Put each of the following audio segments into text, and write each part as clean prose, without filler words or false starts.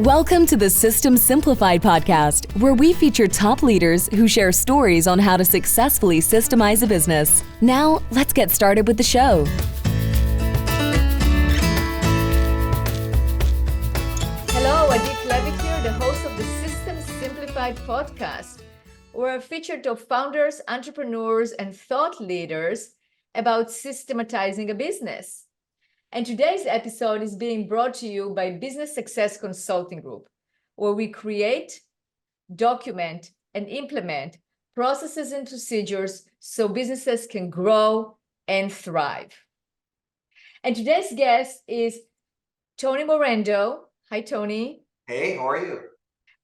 Welcome to the System Simplified podcast, where we feature top leaders who share stories on how to successfully systemize a business. Now, let's get started with the show. Hello, Adi Klevit here, the host of the System Simplified podcast, where I feature top founders, entrepreneurs, and thought leaders about systematizing a business. And today's episode is being brought to you by Business Success Consulting Group, where we create, document, and implement processes and procedures so businesses can grow and thrive. And today's guest is Tony Morando. Hi, Tony. Hey, how are you?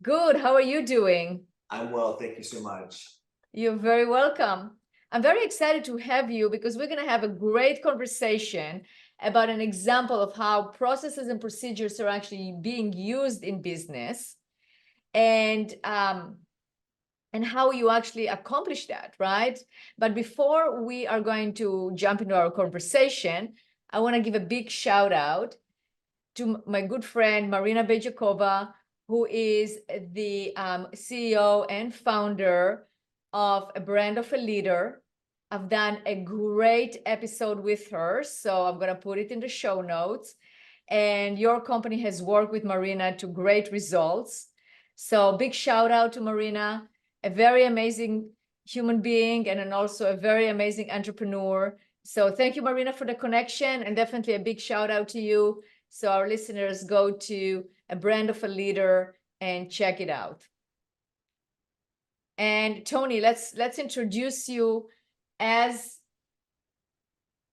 Good. How are you doing? I'm well, thank you so much. You're very welcome. I'm very excited to have you because we're going to have a great conversation about an example of how processes and procedures are actually being used in business and how you actually accomplish that, right? But before we are going to jump into our conversation, I want to give a big shout out to my good friend, Marina Bejakova, who is the CEO and founder of A Brand of a Leader. I've done a great episode with her, so I'm going to put it in the show notes. And your company has worked with Marina to great results. So big shout out to Marina, a very amazing human being and also a very amazing entrepreneur. So thank you, Marina, for the connection, and definitely a big shout out to you. So our listeners go to A Brand of a Leader and check it out. And Tony, let's introduce you as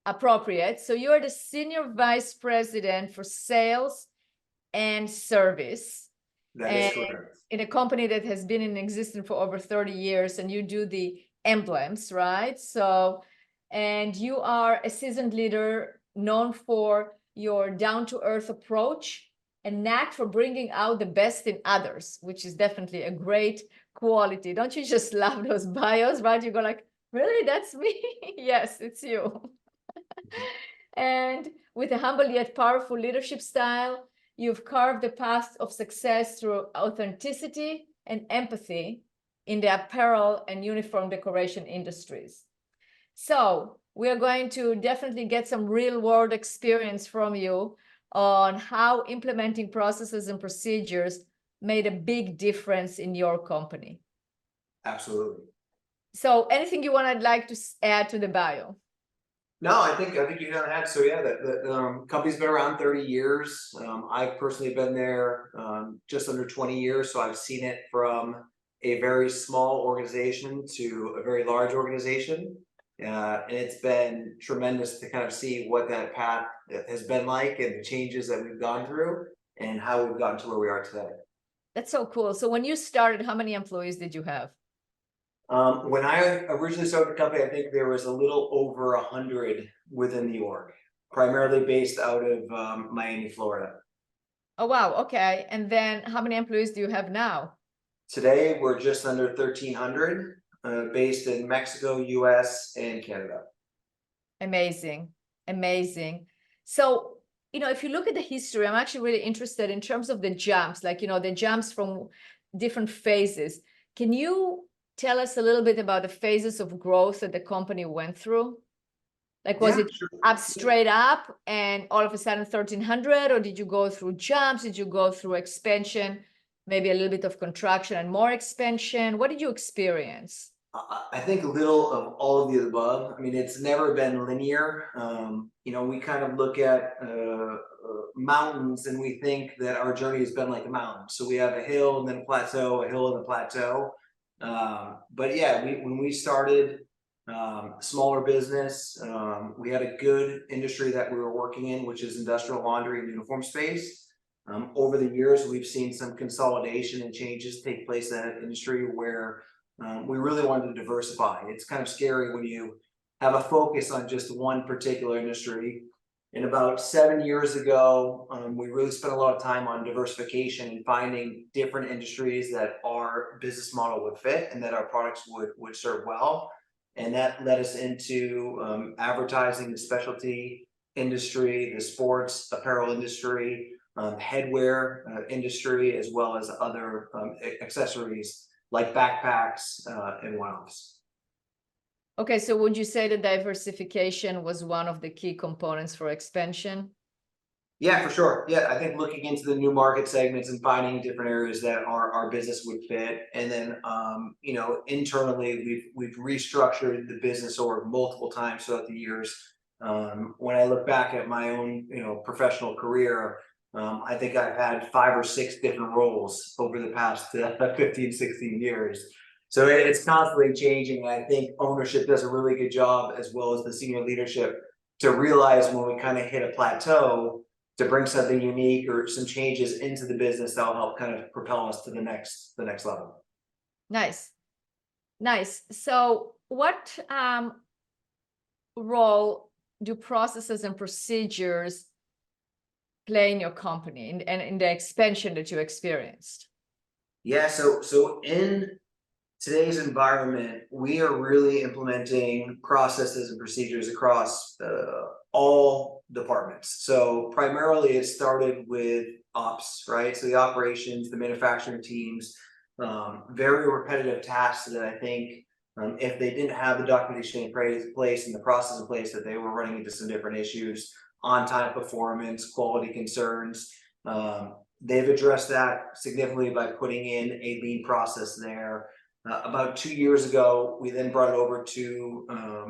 appropriate. So you are the Senior Vice President for Sales and Service. That is correct. In a company that has been in existence for over 30 years, and you do the emblems, right? So, and you are a seasoned leader known for your down-to-earth approach and knack for bringing out the best in others, which is definitely a great quality. Don't you just love those bios, right? You go like, really, that's me? Yes, it's you. And with a humble yet powerful leadership style, you've carved the path of success through authenticity and empathy in the apparel and uniform decoration industries. So we are going to definitely get some real world experience from you on how implementing processes and procedures made a big difference in your company. Absolutely. So anything you want, I'd like to add to the bio? No, I think you're gonna add. So yeah, the company's been around 30 years. I've personally been there just under 20 years, so I've seen it from a very small organization to a very large organization. And it's been tremendous to kind of see what that path has been like and the changes that we've gone through and how we've gotten to where we are today. That's so cool. So when you started, how many employees did you have? When I originally started the company, I think there was a little over 100 within the org, primarily based out of Miami, Florida. Oh, wow. Okay. And then how many employees do you have now? Today, we're just under 1,300, based in Mexico, US, and Canada. Amazing. Amazing. So, if you look at the history, I'm actually really interested in terms of the jumps, like, the jumps from different phases. Can you tell us a little bit about the phases of growth that the company went through? Like, was it sure. up straight up and all of a sudden 1,300, or did you go through jumps? Did you go through expansion, maybe a little bit of contraction and more expansion? What did you experience? I think a little of all of the above. I mean, it's never been linear. We kind of look at mountains and we think that our journey has been like a mountain. So we have a hill and then a plateau, a hill and a plateau. But yeah, when we started smaller business, we had a good industry that we were working in, which is industrial laundry and uniform space. Over the years, we've seen some consolidation and changes take place in that industry where we really wanted to diversify. It's kind of scary when you have a focus on just one particular industry. And about 7 years ago, we really spent a lot of time on diversification and finding different industries that our business model would fit and that our products would serve well. And that led us into advertising, the specialty industry, the sports apparel industry, headwear industry, as well as other accessories like backpacks and one-offs. Okay, so would you say that diversification was one of the key components for expansion? Yeah, for sure. Yeah, I think looking into the new market segments and finding different areas that our business would fit, and then internally we've restructured the business over multiple times throughout the years. When I look back at my own professional career, I think I've had 5 or 6 different roles over the past 15, 16 years. So it's constantly changing. I think ownership does a really good job, as well as the senior leadership, to realize when we kind of hit a plateau, to bring something unique or some changes into the business that will help kind of propel us to the next level. Nice. So what role do processes and procedures play in your company and in the expansion that you experienced? Yeah, so in today's environment, we are really implementing processes and procedures across all departments. So primarily it started with ops, right? So the operations, the manufacturing teams, very repetitive tasks that I think if they didn't have the documentation in place and the process in place, that they were running into some different issues, on-time performance, quality concerns. They've addressed that significantly by putting in a lean process there. About 2 years ago, we then brought it over to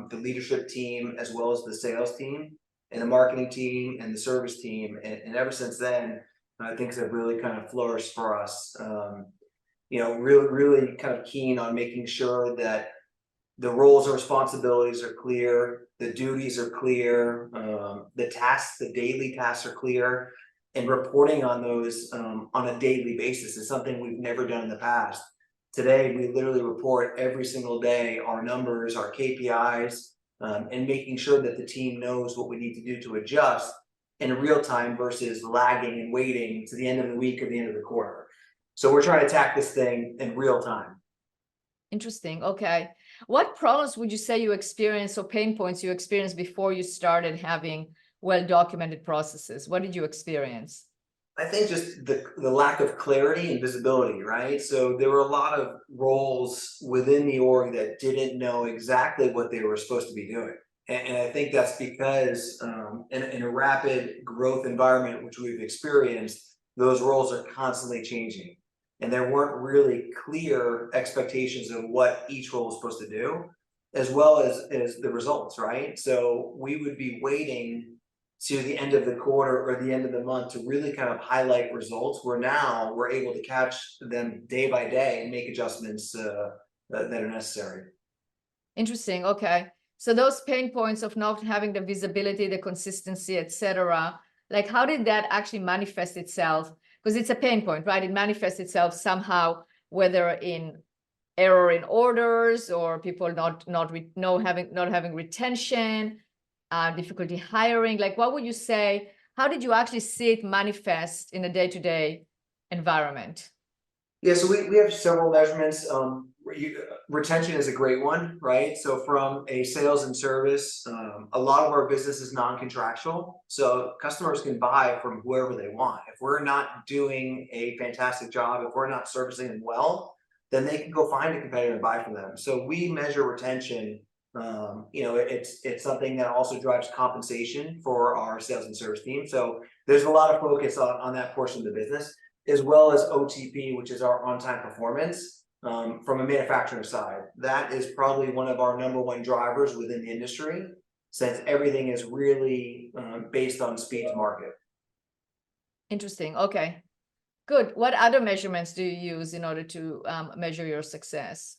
the leadership team, as well as the sales team and the marketing team and the service team. And ever since then, things have really kind of flourished for us. Really kind of keen on making sure that the roles and responsibilities are clear, the duties are clear, the tasks, the daily tasks are clear, and reporting on those on a daily basis is something we've never done in the past. Today, we literally report every single day our numbers, our KPIs, and making sure that the team knows what we need to do to adjust in real time versus lagging and waiting to the end of the week or the end of the quarter. So we're trying to attack this thing in real time. Interesting. Okay. What problems would you say you experienced, or pain points you experienced before you started having well-documented processes? What did you experience? I think just the lack of clarity and visibility, right? So there were a lot of roles within the org that didn't know exactly what they were supposed to be doing. And I think that's because in a rapid growth environment, which we've experienced, those roles are constantly changing. And there weren't really clear expectations of what each role was supposed to do, as well as the results, right? So we would be waiting to the end of the quarter or the end of the month to really kind of highlight results, where now we're able to catch them day by day and make adjustments that are necessary. Interesting. Okay. So those pain points of not having the visibility, the consistency, etc., like how did that actually manifest itself? Because it's a pain point, right? It manifests itself somehow, whether in error in orders or people not having retention, difficulty hiring. Like, what would you say? How did you actually see it manifest in a day-to-day environment? Yeah, so we have several measurements. Retention is a great one, right? So from a sales and service, a lot of our business is non-contractual. So customers can buy from whoever they want. If we're not doing a fantastic job, if we're not servicing them well, then they can go find a competitor and buy from them. So we measure retention. It's something that also drives compensation for our sales and service team. So there's a lot of focus on that portion of the business, as well as OTP, which is our on-time performance. From a manufacturing side, that is probably one of our #1 drivers within the industry, since everything is really based on speed to market. Interesting. Okay, good. What other measurements do you use in order to measure your success?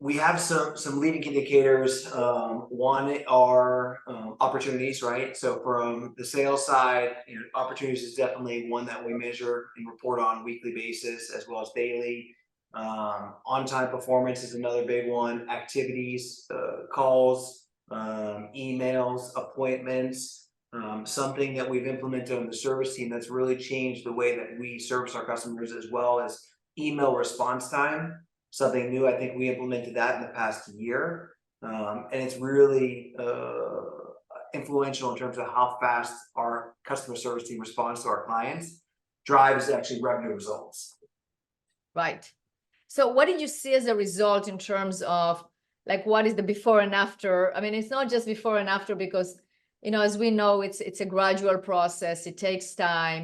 We have some leading indicators. One are opportunities, right? So from the sales side, opportunities is definitely one that we measure and report on a weekly basis, as well as daily. On-time performance is another big one. Activities, calls, emails, appointments. Something that we've implemented on the service team that's really changed the way that we service our customers, as well as email response time. Something new. I think we implemented that in the past year, and it's really influential in terms of how fast our customer service team responds to our clients drives actually revenue results. Right. So what did you see as a result in terms of like what is the before and after? I mean, it's not just before and after because, as we know, it's a gradual process. It takes time.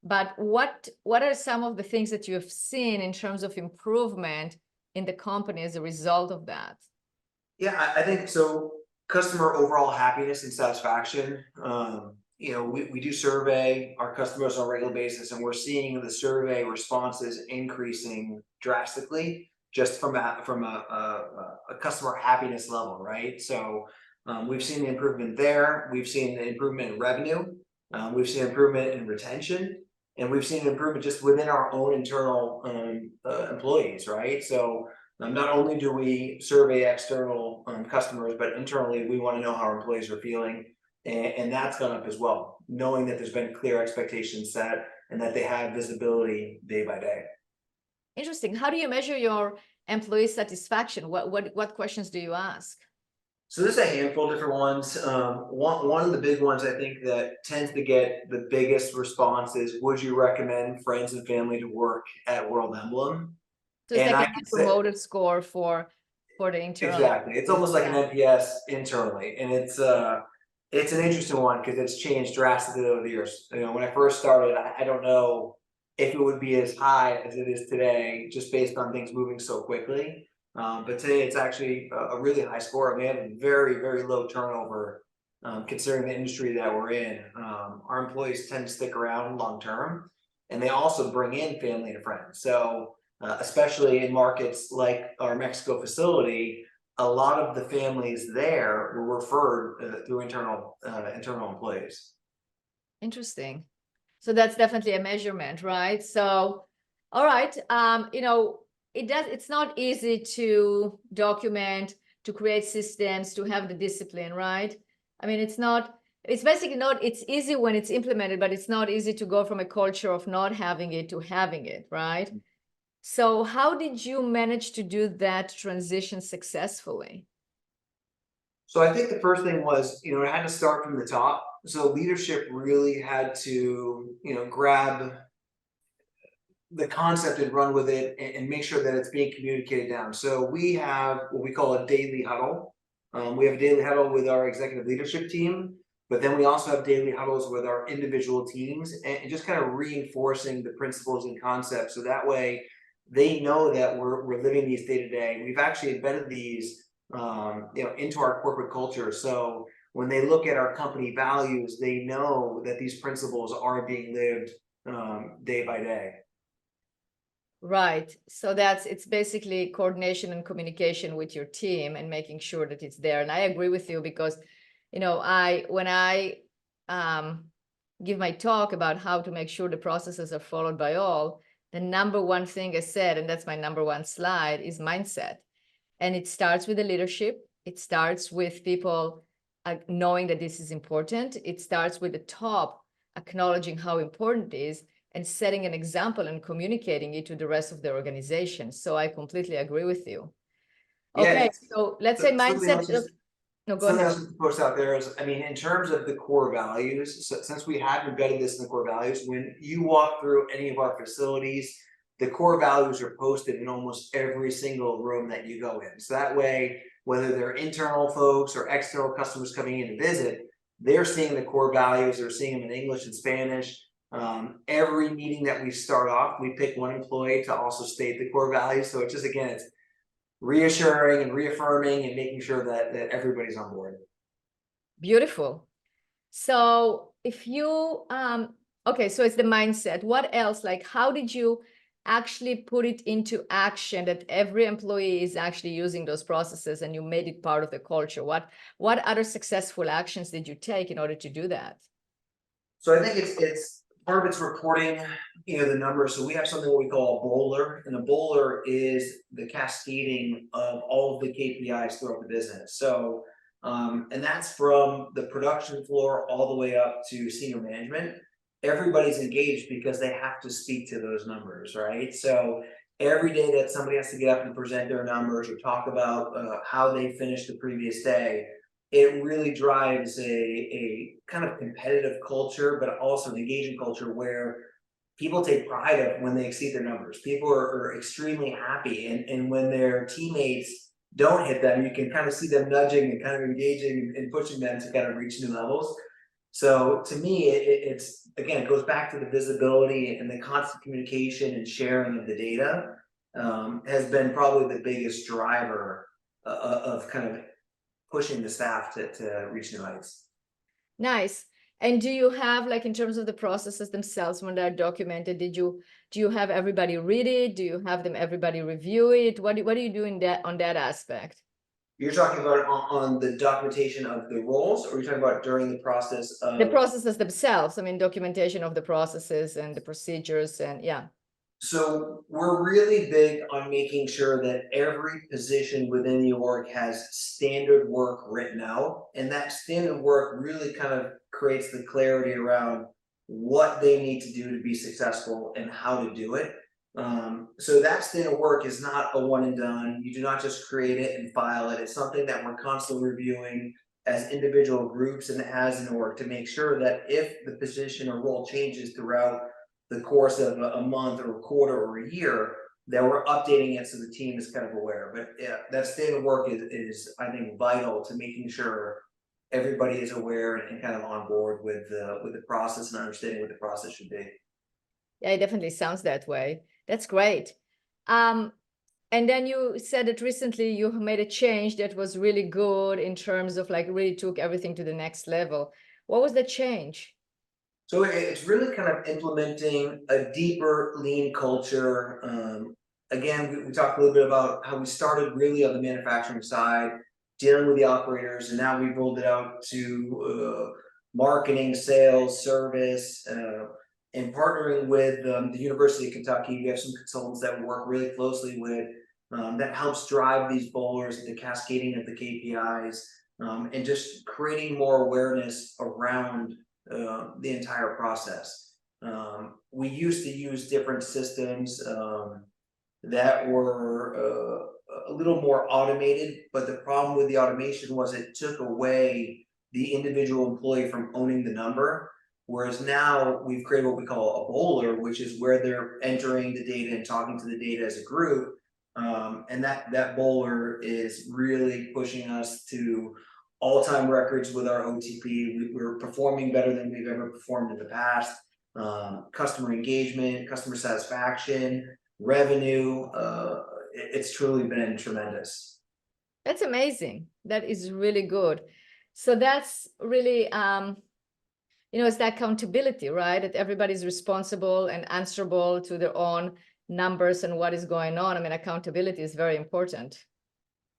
But what are some of the things that you have seen in terms of improvement in the company as a result of that? Yeah, I think so. Customer overall happiness and satisfaction. We do survey our customers on a regular basis, and we're seeing the survey responses increasing drastically just from a customer happiness level, right? So we've seen the improvement there. We've seen the improvement in revenue. We've seen improvement in retention, and we've seen improvement just within our own internal employees, right? So not only do we survey external customers, but internally we want to know how our employees are feeling, and that's gone up as well, knowing that there's been clear expectations set and that they have visibility day by day. Interesting. How do you measure your employee satisfaction? What questions do you ask? So there's a handful of different ones. One of the big ones I think that tends to get the biggest response is, would you recommend friends and family to work at World Emblem? So it's like a net promoter score for the internal. Exactly. It's almost like an NPS internally. And it's an interesting one because it's changed drastically over the years. When I first started, I don't know if it would be as high as it is today, just based on things moving so quickly. But today it's actually a really high score. We have a very, very low turnover, considering the industry that we're in. Our employees tend to stick around long term, and they also bring in family and friends. So especially in markets like our Mexico facility, a lot of the families there were referred through internal employees. Interesting. So that's definitely a measurement, right? So, all right, it's not easy to document, to create systems, to have the discipline, right? I mean, it's basically not, it's easy when it's implemented, but it's not easy to go from a culture of not having it to having it, right? So how did you manage to do that transition successfully? So I think the first thing was, it had to start from the top. So leadership really had to, grab the concept and run with it and make sure that it's being communicated down. So we have what we call a daily huddle. We have a daily huddle with our executive leadership team, but then we also have daily huddles with our individual teams and just kind of reinforcing the principles and concepts. So that way they know that we're living these day to day. We've actually embedded these, into our corporate culture. So when they look at our company values, they know that these principles are being lived day by day. Right. So it's basically coordination and communication with your team and making sure that it's there. And I agree with you because, when I give my talk about how to make sure the processes are followed by all, the number one thing I said, and that's my number one slide, is mindset. And it starts with the leadership. It starts with people knowing that this is important. It starts with the top acknowledging how important it is and setting an example and communicating it to the rest of the organization. So I completely agree with you. Okay, so let's say mindset. No, go ahead. Something else to post out there is, in terms of the core values, so since we have embedded this in the core values, when you walk through any of our facilities, the core values are posted in almost every single room that you go in. So that way, whether they're internal folks or external customers coming in to visit, they're seeing the core values, they're seeing them in English and Spanish. Every meeting that we start off, we pick one employee to also state the core values. So it's just, again, it's reassuring and reaffirming and making sure that everybody's on board. Beautiful. So if you, okay, so it's the mindset. What else? Like, how did you actually put it into action that every employee is actually using those processes and you made it part of the culture? What other successful actions did you take in order to do that? So I think it's part of it's reporting, the numbers. So we have something what we call a bowler, and a bowler is the cascading of all of the KPIs throughout the business. So, and that's from the production floor all the way up to senior management. Everybody's engaged because they have to speak to those numbers, right? So every day that somebody has to get up and present their numbers or talk about how they finished the previous day, it really drives a kind of competitive culture, but also an engaging culture where people take pride of when they exceed their numbers. People are extremely happy, and when their teammates don't hit them, you can kind of see them nudging and kind of engaging and pushing them to kind of reach new levels. So to me, it's again, it goes back to the visibility and the constant communication and sharing of the data has been probably the biggest driver of kind of pushing the staff to reach new heights. Nice. And do you have, like, in terms of the processes themselves, when they're documented, do you have everybody read it? Do you have everybody review it? What are you doing on that aspect? You're talking about on the documentation of the roles, or you're talking about during the process of the processes themselves? I mean, documentation of the processes and the procedures, and yeah. So we're really big on making sure that every position within the org has standard work written out, and that standard work really kind of creates the clarity around what they need to do to be successful and how to do it. So that standard work is not a one and done. You do not just create it and file it. It's something that we're constantly reviewing as individual groups and as an org to make sure that if the position or role changes throughout the course of a month or a quarter or a year, that we're updating it so the team is kind of aware. But yeah, that state of work is I think vital to making sure everybody is aware and kind of on board with the process and understanding what the process should be. Yeah, it definitely sounds that way. That's great. And then you said that recently you made a change that was really good in terms of, like, really took everything to the next level. What was the change? So it's really kind of implementing a deeper lean culture. Again, we talked a little bit about how we started really on the manufacturing side, dealing with the operators, and now we've rolled it out to marketing, sales, service, and partnering with the University of Kentucky. We have some consultants that we work really closely with that helps drive these bowlers, the cascading of the KPIs, and just creating more awareness around the entire process. We used to use different systems that were a little more automated, but the problem with the automation was it took away the individual employee from owning the number. Whereas now we've created what we call a bowler, which is where they're entering the data and talking to the data as a group. And that bowler is really pushing us to all-time records with our OTP. We're performing better than we've ever performed in the past. Customer engagement, customer satisfaction, revenue, it's truly been tremendous. That's amazing. That is really good. So that's really, it's the accountability, right? That everybody's responsible and answerable to their own numbers and what is going on. I mean, accountability is very important.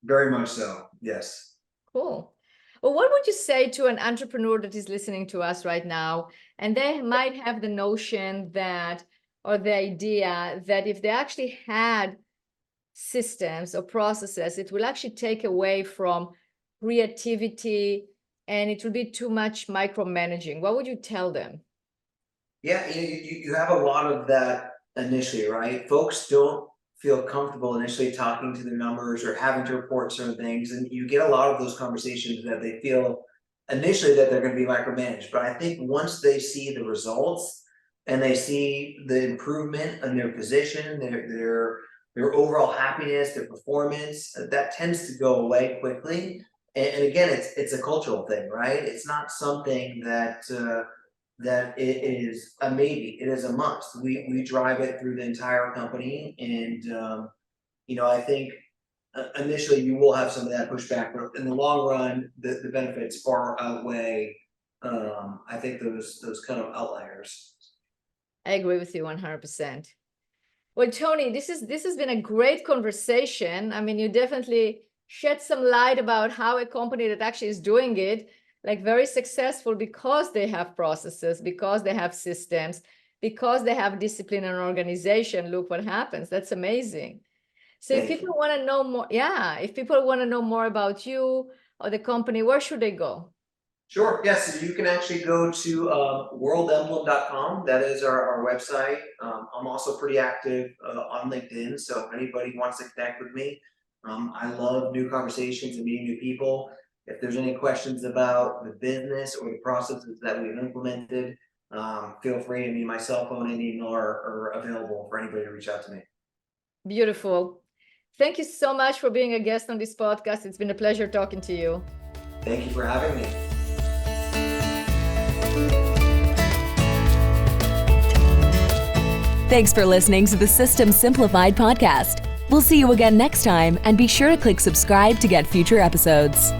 Very much so, yes. Cool. Well, what would you say to an entrepreneur that is listening to us right now, and they might have the notion that, or the idea that if they actually had systems or processes, it will actually take away from creativity and it will be too much micromanaging? What would you tell them? Yeah, you have a lot of that initially, right? Folks don't feel comfortable initially talking to their numbers or having to report certain things, and you get a lot of those conversations that they feel initially that they're going to be micromanaged. But I think once they see the results and they see the improvement in their position, their overall happiness, their performance, that tends to go away quickly. And again, it's a cultural thing, right? It's not something that that it is a maybe, it is a must. We drive it through the entire company, and I think initially you will have some of that pushback, but in the long run, the benefits far outweigh I think those kind of outliers. I agree with you 100%. Well, Tony, this has been a great conversation. I mean, you definitely shed some light about how a company that actually is doing it, like, very successful, because they have processes, because they have systems, because they have discipline and organization. Look what happens. That's amazing. So if people want to know more, if people want to know more about you or the company, where should they go? Sure. Yes. So you can actually go to worldemblem.com. That is our website. I'm also pretty active on LinkedIn. So if anybody wants to connect with me, I love new conversations and meeting new people. If there's any questions about the business or the processes that we've implemented, feel free. I mean, my cell phone and email are available for anybody to reach out to me. Beautiful. Thank you so much for being a guest on this podcast. It's been a pleasure talking to you. Thank you for having me. Thanks for listening to the System Simplified podcast. We'll see you again next time, and be sure to click subscribe to get future episodes.